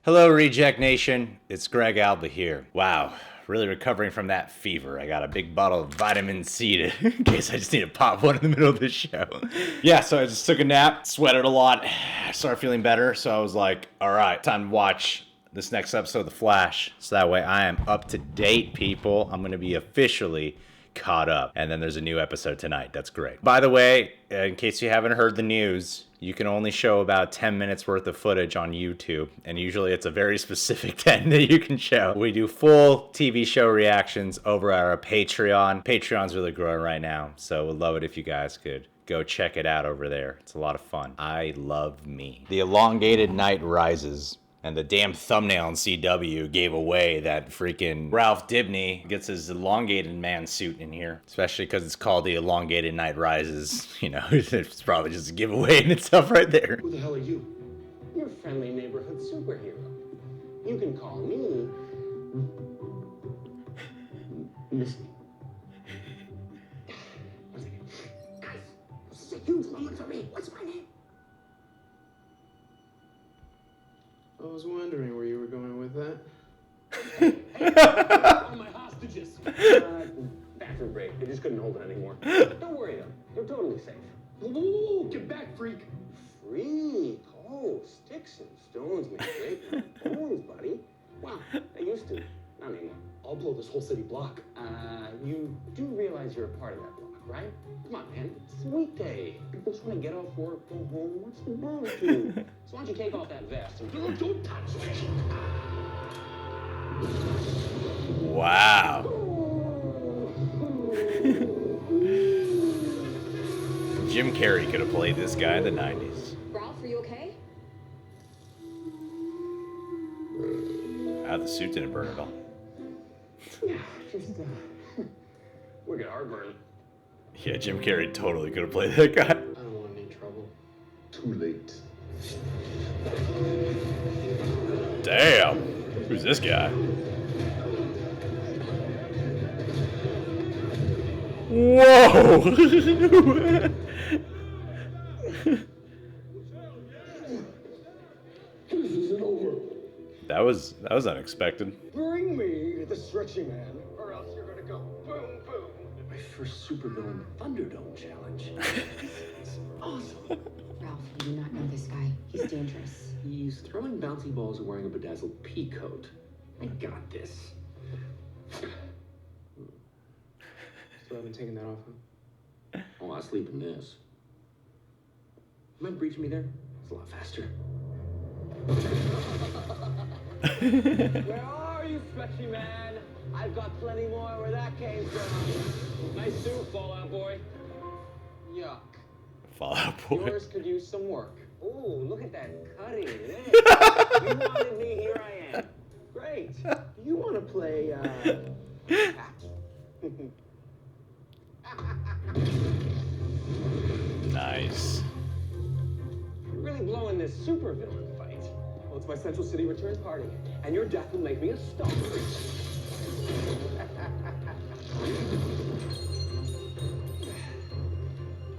Hello, Reject Nation. It's Greg Alba here. Wow, really recovering from that fever. I got a big bottle of vitamin C in case I just need to pop one in the middle of the show. Yeah, so I just took a nap, sweated a lot, started feeling better, so I was like, all right, time to watch this next episode of The Flash. So that way I am up to date, people. I'm going to be officially caught up. And then there's a new episode tonight. That's great. By the way, in case you haven't heard the news, you can only show about 10 minutes worth of footage on YouTube. And usually it's a very specific 10 that you can show. We do full TV show reactions over at our Patreon. Patreon's really growing right now. So we'd love it if you guys could go check it out over there. It's a lot of fun. I love me. The Elongated Night Rises. And the damn thumbnail on CW gave away that freaking Ralph Dibny gets his elongated man suit in here. Especially because it's called The Elongated Night Rises. You know, it's probably just a giveaway in itself right there. Who the hell are you? You're a friendly neighborhood superhero. You can call me... Misty. One second. Guys, this is a huge moment for me. What's my name? I was wondering where you were going with that. Hey, all my hostages. Bathroom break. They just couldn't hold it anymore. Don't worry, though. They're totally safe. Whoa, get back, freak! Freak. Oh, sticks and stones make great bones, buddy. Wow, they used to. Not anymore. I'll blow this whole city block. You do realize you're a part of that block, right? Come on, man. It's a weekday. People just want to get off work, go home. What's the wrong with you? So why don't you take off that vest and don't touch me? Wow. Jim Carrey could have played this guy in the 90s. Ralph, are you okay? Ah, the suit didn't burn at all. Yeah, just, we got heartburn. Yeah, Jim Carrey totally could have played that guy. I don't want any trouble. Too late. Damn. Who's this guy? Whoa! This isn't over. That was unexpected. Bring me the stretchy man, or else you're gonna go boom, boom. My first supervillain Thunderdome challenge. It's awesome. Ralph, you do not know this guy. He's dangerous. He's throwing bouncy balls and wearing a bedazzled pea coat. I got this. Still haven't taken that off, huh? Oh, I sleep in this. You mind breaching me there? It's a lot faster. Where are you, stretchy man? I've got plenty more where that came from. Nice suit, Fallout Boy. Yuck. Fallout Boy. Yours could use some work. Ooh, look at that cutting edge. You wanted me, here I am. Great. You want to play, cat? Nice. You're really blowing this supervillain fight. Well, it's my Central City return party, and your death will make me a star.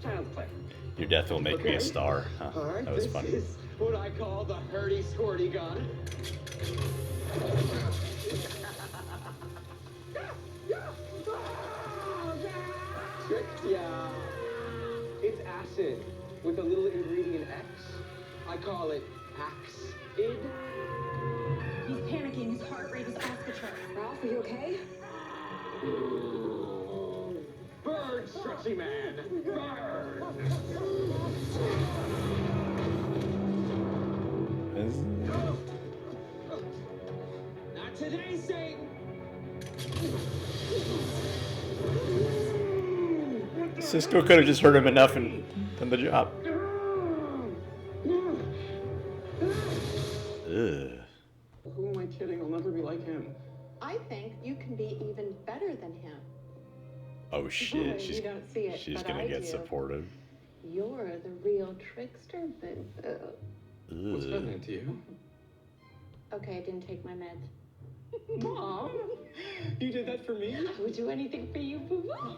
Try not to play. Your death will make me a star. Huh? All right, That was this funny. is what I call the hurdy squirty gun. Tricked ya. It's acid with a little ingredient X. I call it Ax-id. He's panicking. His heart rate is off the chart. Ralph, are you okay? Bird, stretchy man. Bird. Not today, Satan. Cisco could have just hurt him enough and done the job. Ugh. Who am I kidding? I'll never be like him. I think you can be even better than him. Oh shit, You don't see it, she's but gonna I get do. supportive. You're the real trickster, boo. What's Ugh. happening to you? Okay, I didn't take my meds. Mom, you did that for me? I would do anything for you, boo-boo.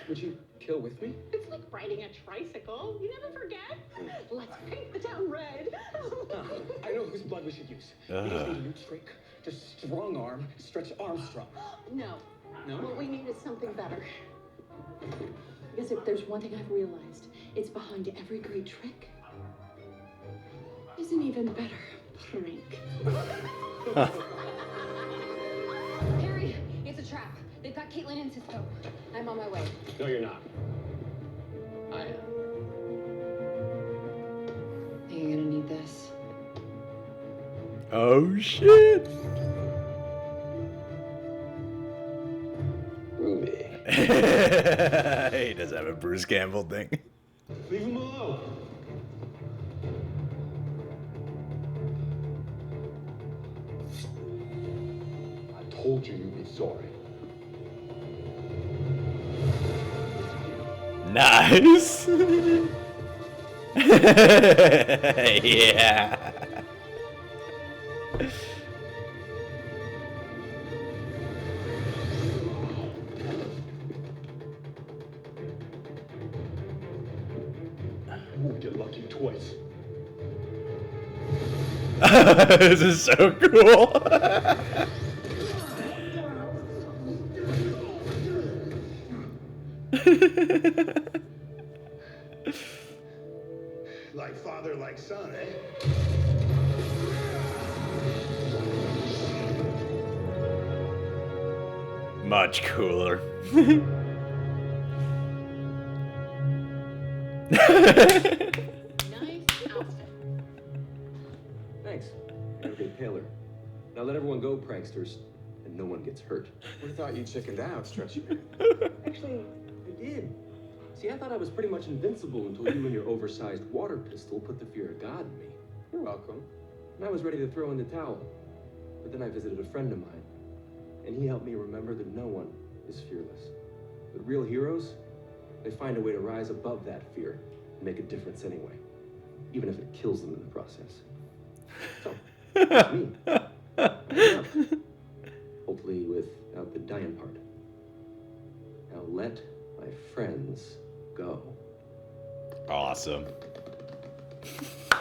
Would you kill with me? It's like riding a tricycle. You never forget. Let's paint the town red. I know whose blood we should use. We just need a new trick to strong arm Stretch Armstrong. No. No? What we need is something better. Because if there's one thing I've realized, it's behind every great trick is an even better prank. Harry, it's a trap. They've got Caitlin and Cisco. I'm on my way. No, you're not. I am. You're gonna need this. Oh shit! Ruby. He does have a Bruce Campbell thing. Leave him alone. I told you you'd be sorry. Nice! Yeah! You won't get lucky twice. This is so cool! Like father, like son, eh? Much cooler. Nice outfit. Thanks. You're getting paler. Now let everyone go, pranksters, and no one gets hurt. We thought you chickened out, Stretchy. Actually, I did. See, I thought I was pretty much invincible until you and your oversized water pistol put the fear of God in me. You're welcome. And I was ready to throw in the towel. But then I visited a friend of mine, and he helped me remember that no one is fearless. But real heroes, they find a way to rise above that fear and make a difference anyway, even if it kills them in the process. So, that's me. Yeah. Hopefully without the dying part. Now let my friends go. Awesome.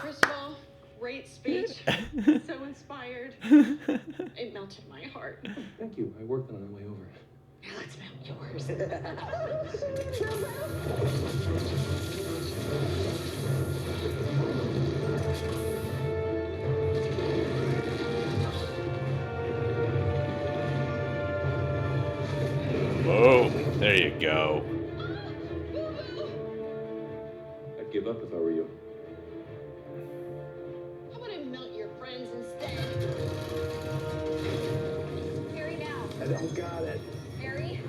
First of all, great speech. So inspired. It melted my heart. Thank you. I worked on it on the way over. Now let's melt yours. Whoa, there you go. I'd give up if I were you. How about I melt your friends instead? Harry, now. I don't got it. Harry?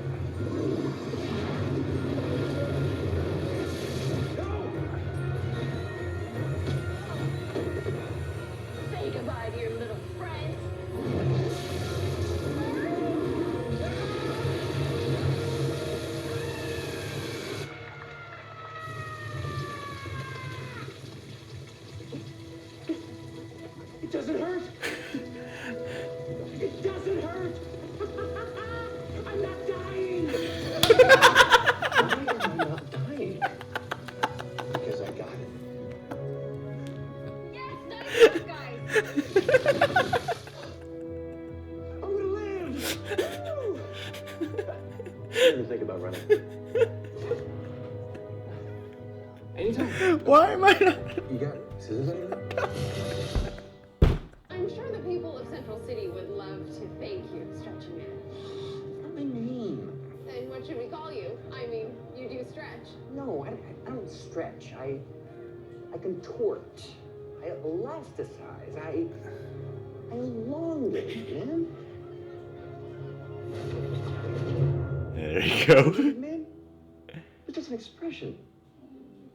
Say goodbye to your little friends. It doesn't hurt. It doesn't hurt. I'm not dying. Why am I not dying? Because I got it. Yes, nice work, guys. I'm gonna live. I'm gonna think about running. Anytime. Why am I not? You got scissors anywhere? I'm sure the people of Central City would love to thank you, Stretchy Man. It's not my name. Then what should we call you? I mean, you do stretch. No, I don't stretch. I contort. I elasticize. I elongate, man. There you go. Man, it's just an expression.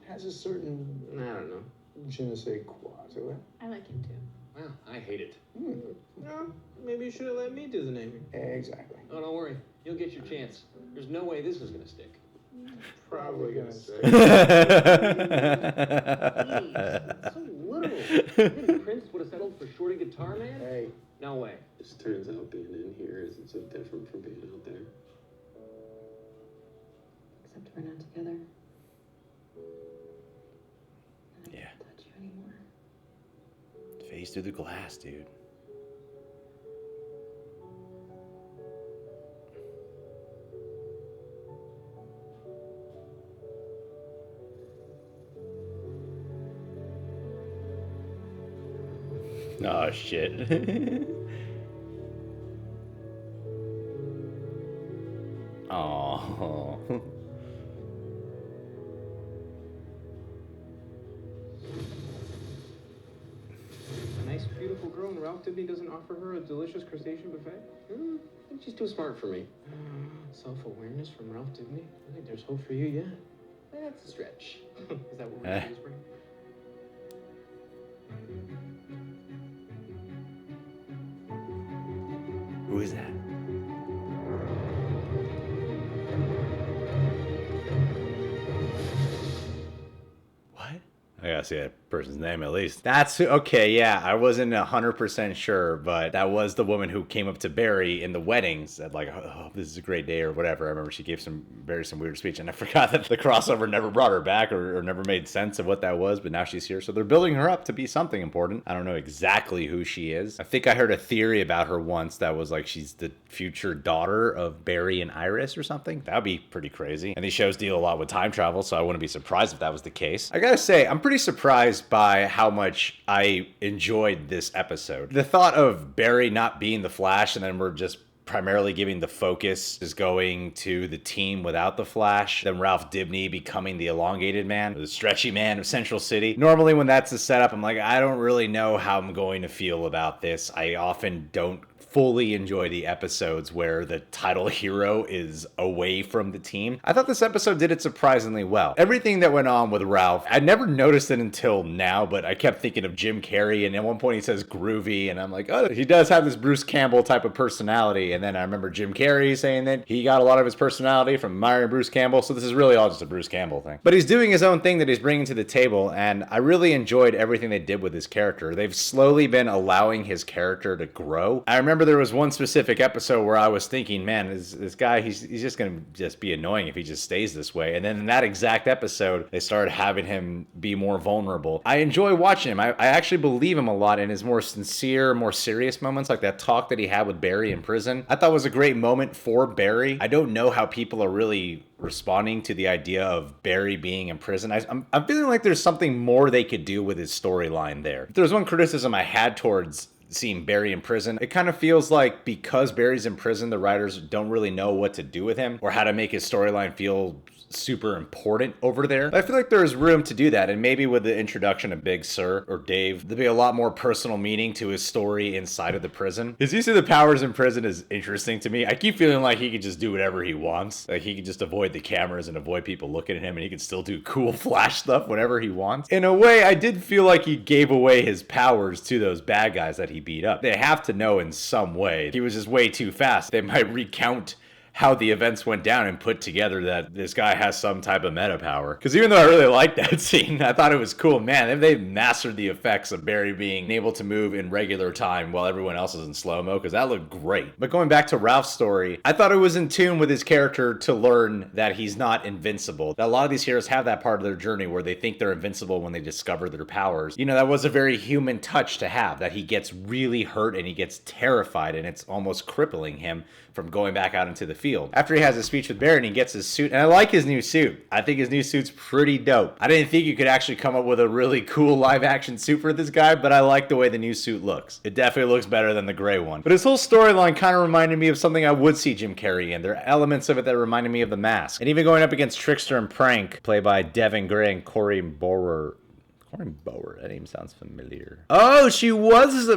It has a certain, I don't know, je ne sais quoi to it. I like him too. Wow, I hate it. No, maybe you should have let me do the naming. Exactly. Oh, don't worry. You'll get your chance. There's no way this is gonna stick. Probably gonna say. So literal. You think Prince would have settled for Shorty Guitar Man? Hey, No way. Just turns out being in here isn't so different from being out there. Except we're not together. And I Yeah. can't touch you anymore. Face through the glass, dude. Oh, shit. Oh. A nice, beautiful girl, and Ralph Dibny doesn't offer her a delicious crustacean buffet? I think she's too smart for me. Self-awareness from Ralph Dibny? I think there's hope for you yet. That's a stretch. Is that what we're doing, Spring? Who is that? What? I gotta see that person's name at least. That's okay. Yeah, I wasn't 100% sure, but that was the woman who came up to Barry in the wedding, said like, "Oh, this is a great day" or whatever. I remember she gave Barry some weird speech, and I forgot that the crossover never brought her back or never made sense of what that was. But now she's here, so they're building her up to be something important. I don't know exactly who she is. I think I heard a theory about her once that was like she's the future daughter of Barry and Iris or something. That would be pretty crazy. And these shows deal a lot with time travel, so I wouldn't be surprised if that was the case. I gotta say, I'm pretty surprised by how much I enjoyed this episode. The thought of Barry not being the Flash and then we're just primarily giving the focus is going to the team without the Flash, then Ralph Dibny becoming the elongated man, the stretchy man of Central City. Normally when that's the setup, I'm like, I don't really know how I'm going to feel about this. I often don't fully enjoy the episodes where the title hero is away from the team. I thought this episode did it surprisingly well. Everything that went on with Ralph, I never noticed it until now, but I kept thinking of Jim Carrey, and at one point he says groovy, and I'm like, oh, he does have this Bruce Campbell type of personality. And then I remember Jim Carrey saying that he got a lot of his personality from admiring Bruce Campbell, so this is really all just a Bruce Campbell thing. But he's doing his own thing that he's bringing to the table, and I really enjoyed everything they did with his character. They've slowly been allowing his character to grow. I remember there was one specific episode where I was thinking, man, this guy, he's just gonna just be annoying if he just stays this way. And then in that exact episode, they started having him be more vulnerable. I enjoy watching him. I actually believe him a lot in his more sincere, more serious moments, like that talk that he had with Barry in prison. I thought was a great moment for Barry. I don't know how people are really responding to the idea of Barry being in prison. I'm feeling like there's something more they could do with his storyline there. If there's one criticism I had towards seeing Barry in prison, it kind of feels like because Barry's in prison, the writers don't really know what to do with him or how to make his storyline feel super important over there. But I feel like there's room to do that, and maybe with the introduction of Big Sir or Dave, there'll be a lot more personal meaning to his story inside of the prison. His use of the powers in prison is interesting to me. I keep feeling like he could just do whatever he wants. Like he could just avoid the cameras and avoid people looking at him, and he could still do cool Flash stuff whenever he wants. In a way, I did feel like he gave away his powers to those bad guys that he beat up. They have to know in some way. He was just way too fast. They might recount how the events went down and put together that this guy has some type of meta power. Because even though I really liked that scene, I thought it was cool. Man, they've mastered the effects of Barry being able to move in regular time while everyone else is in slow-mo, because that looked great. But going back to Ralph's story, I thought it was in tune with his character to learn that he's not invincible. That a lot of these heroes have that part of their journey where they think they're invincible when they discover their powers. You know, that was a very human touch to have, that he gets really hurt and he gets terrified, and it's almost crippling him from going back out into the field. After he has a speech with Barry and he gets his suit, and I like his new suit. I think his new suit's pretty dope. I didn't think you could actually come up with a really cool live action suit for this guy, but I like the way the new suit looks. It definitely looks better than the gray one. But his whole storyline kind of reminded me of something I would see Jim Carrey in. There are elements of it that reminded me of The Mask. And even going up against Trickster and Prank, played by Devin Gray and Corey Bower. That name sounds familiar. Oh, she was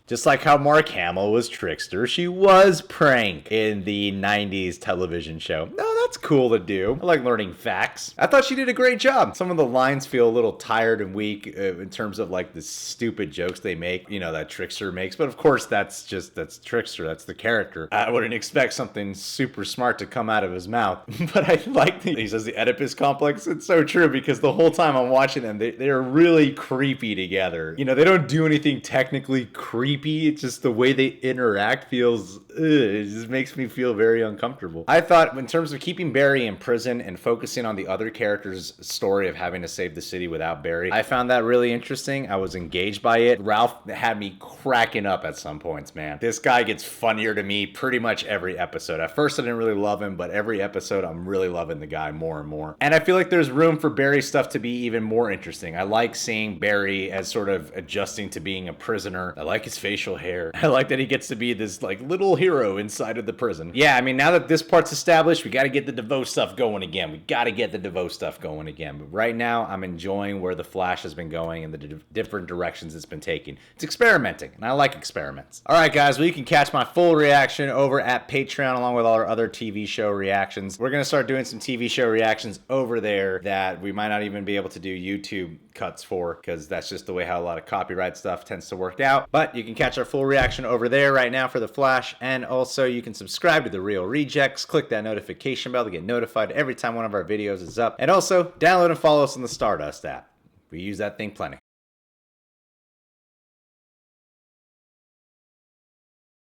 just like how Mark Hamill was Trickster, she was Prank in the 90s television show. No, that's cool to do. I like learning facts. I thought she did a great job. Some of the lines feel a little tired and weak in terms of like the stupid jokes they make, you know, that Trickster makes. But of course, that's Trickster. That's the character. I wouldn't expect something super smart to come out of his mouth. But I like he says the Oedipus complex. It's so true because the whole time I'm watching them, they're really creepy together. You know, they don't do anything technically creepy creepy. It's just the way they interact feels, it just makes me feel very uncomfortable. I thought in terms of keeping Barry in prison and focusing on the other characters' story of having to save the city without Barry, I found that really interesting. I was engaged by it. Ralph had me cracking up at some points, man. This guy gets funnier to me pretty much every episode. At first I didn't really love him, but every episode I'm really loving the guy more and more. And I feel like there's room for Barry's stuff to be even more interesting. I like seeing Barry as sort of adjusting to being a prisoner. I like his facial hair. I like that he gets to be this like little hero inside of the prison. Yeah, I mean, now that this part's established, we got to get the DeVoe stuff going again. We got to get the DeVoe stuff going again. But right now, I'm enjoying where the Flash has been going and the different directions it's been taking. It's experimenting, and I like experiments. All right, guys, well, you can catch my full reaction over at Patreon along with all our other TV show reactions. We're going to start doing some TV show reactions over there that we might not even be able to do YouTube cuts for, because that's just the way how a lot of copyright stuff tends to work out. But you can catch our full reaction over there right now for The Flash, and also you can subscribe to The Real Rejects. Click that notification bell to get notified every time one of our videos is up, and also download and follow us on the Stardust app. We use that thing plenty.